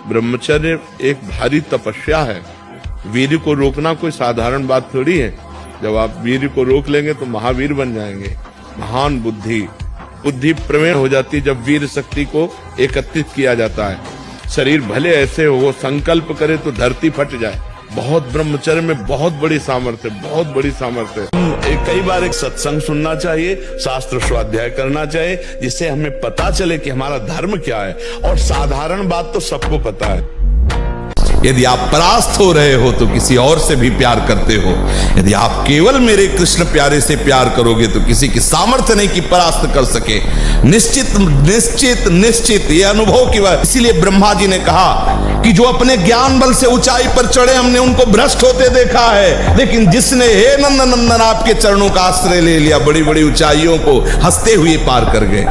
ब्रह्मचर्य एक भारी तपस्या है। वीर को रोकना कोई साधारण बात थोड़ी है। जब आप वीर को रोक लेंगे तो महावीर बन जाएंगे। महान बुद्धि प्रवीण हो जाती है जब वीर शक्ति को एकत्रित किया जाता है। शरीर भले ऐसे हो, संकल्प करे तो धरती फट जाए। बहुत ब्रह्मचर्य में बहुत बड़ी सामर्थ्य, बहुत बड़ी सामर्थ्य। कई बार एक सत्संग सुनना चाहिए, शास्त्र स्वाध्याय करना चाहिए, जिससे हमें पता चले कि हमारा धर्म क्या है। और साधारण बात तो सबको पता है, यदि आप परास्त हो रहे हो तो किसी और से भी प्यार करते हो। यदि आप केवल मेरे कृष्ण प्यारे से प्यार करोगे तो किसी की सामर्थ्य नहीं कि परास्त कर सके। निश्चित निश्चित निश्चित ये अनुभव की बात। इसीलिए ब्रह्मा जी ने कहा कि जो अपने ज्ञान बल से ऊंचाई पर चढ़े, हमने उनको भ्रष्ट होते देखा है, लेकिन जिसने हे नंदन नंदन आपके चरणों का आश्रय ले लिया, बड़ी बड़ी ऊंचाइयों को हंसते हुए पार कर गए।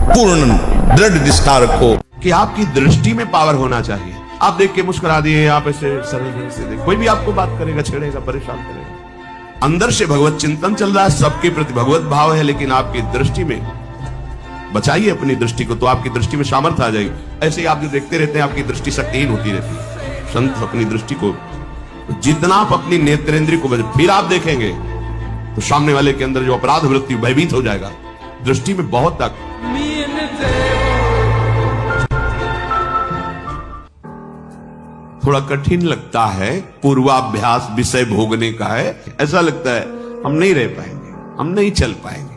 पूर्ण दृढ़ निष्ठा रखो कि आपकी दृष्टि में पावर होना चाहिए। आप देख के मुस्कुरा दिए, आप ऐसे सरल ढंग से देख, कोई भी आपको बात करेगा, छेड़ेगा, परेशान करेगा। अंदर से भगवत चिंतन चल रहा है, सबके प्रति भगवत भाव है, लेकिन आपकी दृष्टि में बचाइए अपनी दृष्टि को, तो आपकी दृष्टि में सामर्थ्य आ जाएगी। ऐसे ही आप जो देखते रहते हैं, आपकी दृष्टि शक्तिहीन होती रहती है। संत अपनी दृष्टि को, जितना आप अपनी नेत्रेंद्रिय को फिर आप देखेंगे तो सामने वाले के अंदर जो अपराध वृत्ति भयभीत हो जाएगा। दृष्टि में बहुत ताकत। थोड़ा कठिन लगता है, पूर्वाभ्यास विषय भोगने का है। ऐसा लगता है हम नहीं रह पाएंगे, हम नहीं चल पाएंगे।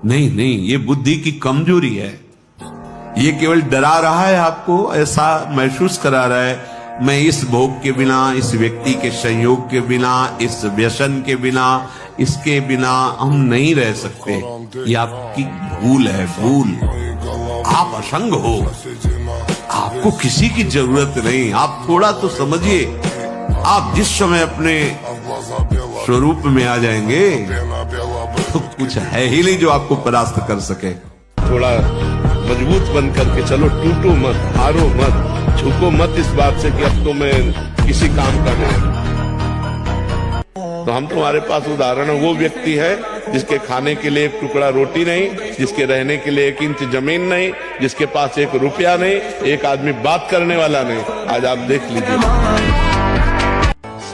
नहीं नहीं, ये बुद्धि की कमजोरी है। ये केवल डरा रहा है आपको, ऐसा महसूस करा रहा है मैं इस भोग के बिना, इस व्यक्ति के संयोग के बिना, इस व्यसन के बिना, इसके बिना हम नहीं रह सकते। ये आपकी भूल है, भूल। आप असंग हो, आपको किसी की जरूरत नहीं। आप थोड़ा तो समझिए, आप जिस समय अपने स्वरूप में आ जाएंगे तो कुछ है ही नहीं जो आपको परास्त कर सके। थोड़ा मजबूत बन करके चलो, टूटो मत, हारो मत, झुको मत इस बात से कि अब तो मैं किसी काम का नहीं। तो हम तुम्हारे पास उदाहरण वो व्यक्ति है जिसके खाने के लिए एक टुकड़ा रोटी नहीं, जिसके रहने के लिए 1 इंच जमीन नहीं, जिसके पास 1 रुपया नहीं, एक आदमी बात करने वाला नहीं। आज आप देख लीजिए,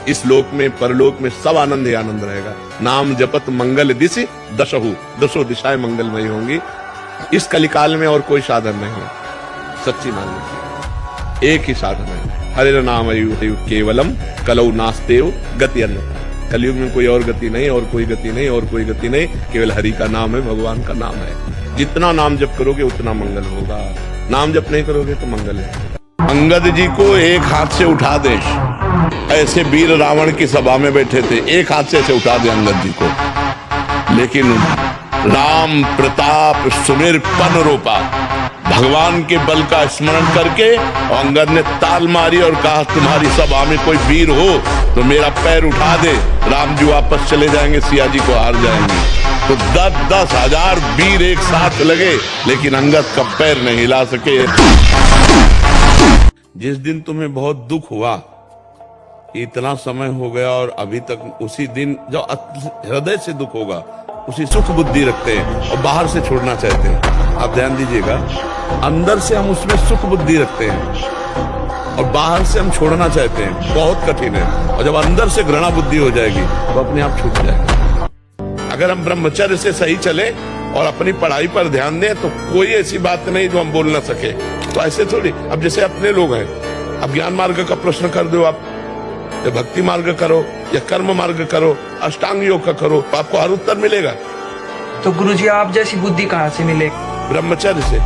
इस लोक में परलोक में सब आनंद ही आनंद रहेगा। नाम जपत मंगल दिशि दशहु, 10 दिशाएं मंगलमयी होंगी। इस कलिकाल में और कोई साधन नहीं है, सच्ची मान लीजिए, एक ही साधन है, हरे नाम केवलम कलौ नास्तेव गति अन्य। कलयुग में कोई और गति नहीं, और कोई गति नहीं, और कोई गति नहीं, केवल हरि का नाम है, भगवान का नाम है। जितना नाम जप करोगे उतना मंगल होगा, नाम जप नहीं करोगे तो मंगल नहीं। अंगद जी को एक हाथ से उठा दे, ऐसे वीर रावण की सभा में बैठे थे, एक हाथ से ऐसे उठा दे अंगद जी को, लेकिन राम प्रताप सुमेर पन रूपा, भगवान के बल का स्मरण करके अंगद ने ताल मारी और कहा तुम्हारी सभा में कोई वीर हो तो मेरा पैर उठा दे, राम जी वापस चले जाएंगे, सिया जी को हार जाएंगे। तो 10-10 हजार वीर एक साथ लगे, लेकिन अंगद का पैर नहीं हिला सके। जिस दिन तुम्हें बहुत दुख हुआ, इतना समय हो गया और अभी तक उसी दिन जो हृदय से दुख होगा उसी सुख बुद्धि रखते हैं और बाहर से छोड़ना चाहते हैं। आप ध्यान दीजिएगा, अंदर से हम उसमें सुख बुद्धि रखते हैं और बाहर से हम छोड़ना चाहते हैं, बहुत कठिन है। और जब अंदर से घृणा बुद्धि हो जाएगी तो अपने आप छूट जाएगा। अगर हम ब्रह्मचर्य से सही चले और अपनी पढ़ाई पर ध्यान दें तो कोई ऐसी बात नहीं जो हम बोल ना सके। तो ऐसे थोड़ी, अब जैसे अपने लोग हैं, अब ज्ञान मार्ग का प्रश्न कर दो आप, या भक्ति मार्ग करो या कर्म मार्ग करो, अष्टांग योग का करो, तो आपको हर उत्तर मिलेगा। तो गुरुजी आप जैसी बुद्धि कहाँ से मिले? ब्रह्मचर्य से।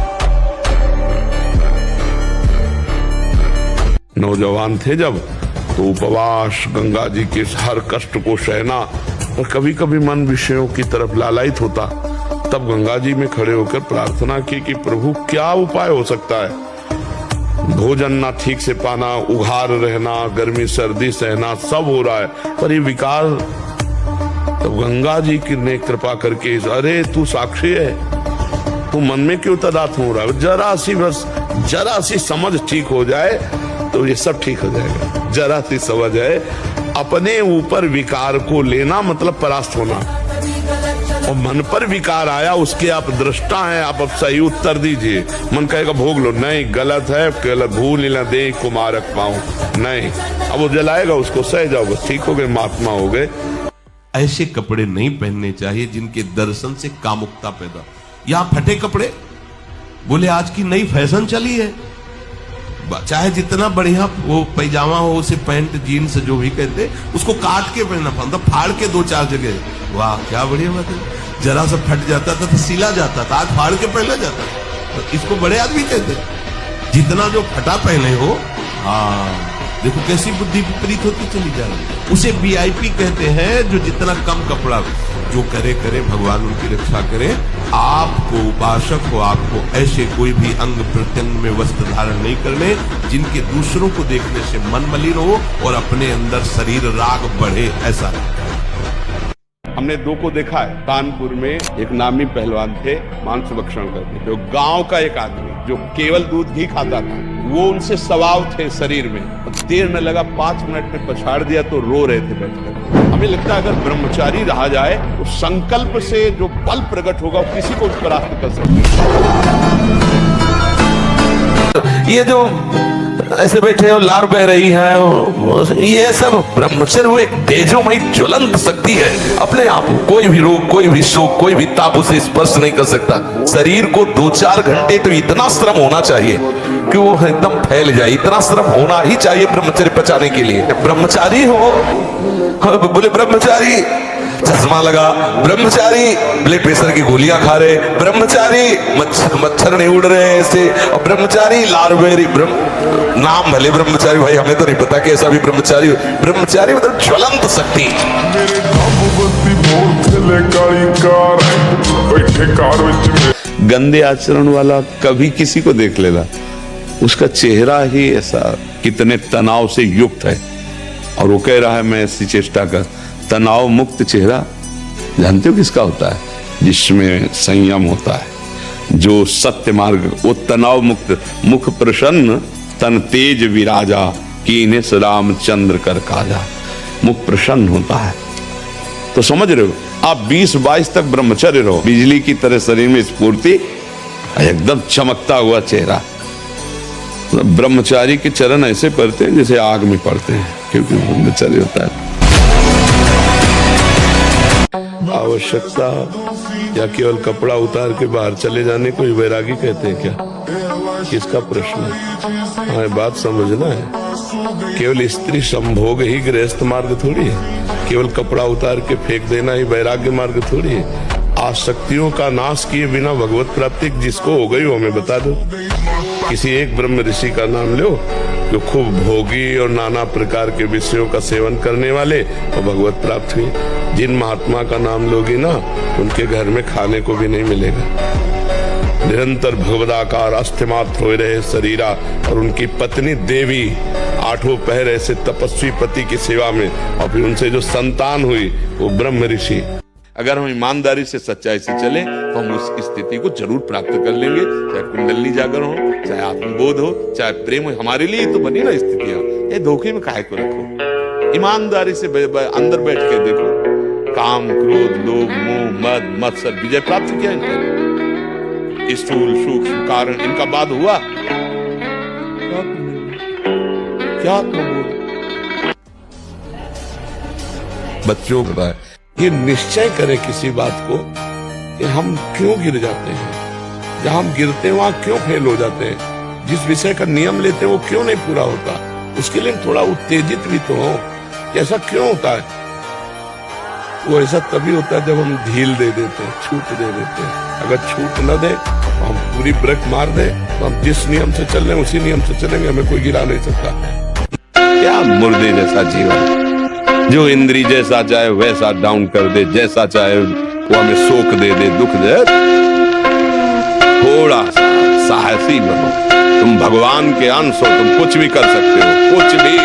नौजवान थे जब, तो उपवास, गंगा जी के हर कष्ट को सहना, और कभी कभी मन विषयों की तरफ लालायित होता, तब गंगा जी में खड़े होकर प्रार्थना की कि प्रभु क्या उपाय हो सकता है। भोजन ना ठीक से पाना, उघार रहना, गर्मी सर्दी सहना, सब हो रहा है, पर ये विकार। तब गंगा जी की ने कृपा करके, अरे तू साक्षी है, तू मन में क्यों तदात्म हो रहा है, जरा सी समझ ठीक हो जाए तो ये सब ठीक हो जाएगा। जरा सी समझ है, अपने ऊपर विकार को लेना मतलब परास्त होना। और मन पर विकार आया, उसके आप दृष्टा हैं, आप अब सही उत्तर दीजिए। मन कहेगा भोग लो, नहीं गलत है, केवल भूल ही न दे कुमारक पाऊं, नहीं। अब वो जलाएगा उसको, सह जाओ, बस ठीक हो गए, महात्मा हो गए। ऐसे कपड़े नहीं पहनने चाहिए जिनके दर्शन से कामुकता पैदा। या फटे कपड़े, बोले आज की नई फैशन चली है, चाहे जितना बढ़िया वो पैजामा हो, उसे पैंट जीन्स जो भी कहते, उसको काट के पहनना पड़ता, फाड़ के 2-4 जगह। वाह क्या बढ़िया बात है। जरा सा फट जाता था तो सिला जाता था, आज फाड़ के पहना जाता है। तो इसको बड़े आदमी कहते, जितना जो फटा पहने हो। हाँ देखो कैसी बुद्धि विपरीत होती चली जा रही है। उसे वीआईपी कहते हैं, जो जितना कम कपड़ा जो करे करे, भगवान उनकी रक्षा करे। आपको उपासक हो, आपको ऐसे कोई भी अंग प्रत्यंग में वस्त्र धारण नहीं करने जिनके दूसरों को देखने से मन मलिन हो और अपने अंदर शरीर राग बढ़े, ऐसा। हमने 2 को देखा है। कानपुर में एक नामी पहलवान थे, मांस भक्षण करते थे। गांव का एक आदमी जो केवल दूध ही खाता था, वो उनसे सवाल थे शरीर में। देर न लगा, 5 मिनट में पछाड़ दिया तो रो रहे थे बैठकर। हमें लगता है अगर ब्रह्मचारी रहा जाए तो संकल्प से जो बल प्रकट होगा वो किसी को परास्त कर सकते हैं। ये जो ऐसे बैठे हो, लार बह रही है, ये सब ब्रह्मचर्य वो एक तेजोमयी ज्वलंत शक्ति है। अपने आप कोई भी रोग, कोई भी शोक, कोई भी ताप उसे स्पर्श नहीं कर सकता। शरीर को 2-4 घंटे तो इतना श्रम होना चाहिए कि वो एकदम फैल जाए, इतना श्रम होना ही चाहिए ब्रह्मचर्य पचाने के लिए। ब्रह्मचारी हो, बोले ब्रह्मचारी चश्मा लगा, ब्रह्मचारी ब्लड प्रेशर की गोलियां खा रहे, ब्रह्मचारी मच्छर नहीं उड़ रहे ऐसे, और ब्रह्मचारी लारबेरी नाम भले ब्रह्मचारी, भाई हमें तो नहीं पता कि ऐसा भी ब्रह्मचारी। ब्रह्मचारी मतलब ज्वलंत शक्ति। गंदे आचरण वाला कभी किसी को देख लेगा, उसका चेहरा ही ऐसा कितने तनाव से युक्त है, और वो कह रहा है मैं ऐसी चेष्टा कर। तनाव मुक्त चेहरा जानते हो किसका होता है? जिसमें संयम होता है, जो सत्य मार्ग, वो तनाव मुक्त। मुख प्रसन्न तन तेज विराजा, कीने से रामचंद्र कर काजा। मुख प्रसन्न होता है। तो समझ रहे हो, आप 20-22 तक ब्रह्मचर्य रहो, बिजली की तरह शरीर में स्फूर्ति, एकदम चमकता हुआ चेहरा। ब्रह्मचारी के चरण ऐसे पड़ते हैं जैसे आग में पड़ते हैं, क्योंकि ब्रह्मचर्य होता है। आवश्यकता या केवल कपड़ा उतार के बाहर चले जाने को वैरागी कहते हैं क्या? किसका प्रश्न है? हाँ, बात समझना है। केवल स्त्री संभोग ही गृहस्थ मार्ग थोड़ी है। केवल कपड़ा उतार के फेंक देना ही वैराग्य मार्ग थोड़ी है। आसक्तियों का नाश किए बिना भगवत प्राप्ति जिसको हो गई वो हमें बता दो। किसी एक ब्रह्म ऋषि का नाम लो जो खूब भोगी और नाना प्रकार के विषयों का सेवन करने वाले और भगवत प्राप्त हुई। जिन महात्मा का नाम लोगी ना, उनके घर में खाने को भी नहीं मिलेगा। निरंतर भगवदाकार अस्थिमात्र हो रहे शरीरा, और उनकी पत्नी देवी 8 पहर ऐसे तपस्वी पति की सेवा में, और फिर उनसे जो संतान हुई वो ब्रह्म ऋषि। अगर हम ईमानदारी से, सच्चाई से चले तो हम उस स्थिति को जरूर प्राप्त कर लेंगे। चाहे कुंडली जागर हो, चाहे आत्मबोध हो, चाहे प्रेम हो, हमारे लिए तो बनी ना स्थितियां। ये धोखे में काहे को रखो? ईमानदारी से अंदर बैठ के देखो। काम, क्रोध, लोभ, मोह, मद, मत्सर, विजय प्राप्त किया इनका। स्थूल सूक्ष्म कारण इनका बाद हुआ क्या? आत्मबोध। बच्चों का ये निश्चय करें किसी बात को कि हम क्यों गिर जाते हैं, जहां हम गिरते हैं वहां क्यों फेल हो जाते हैं, जिस विषय का नियम लेते हैं वो क्यों नहीं पूरा होता, उसके लिए थोड़ा उत्तेजित भी तो हो कि ऐसा क्यों होता है। वो ऐसा तभी होता है जब हम ढील दे देते हैं, छूट दे देते हैं। अगर छूट न दे, हम पूरी ब्रेक मार दे, तो हम जिस नियम से चल रहे हैं उसी नियम से चलेंगे, हमें कोई गिरा नहीं सकता। क्या मुर्दे जैसा जीवन, जो इंद्री जैसा चाहे वैसा डाउन कर दे, जैसा चाहे वो हमें शोक दे दे, दुख दे। थोड़ा सा साहसी बनो, तुम भगवान के अंश हो, तुम कुछ भी कर सकते हो, कुछ भी।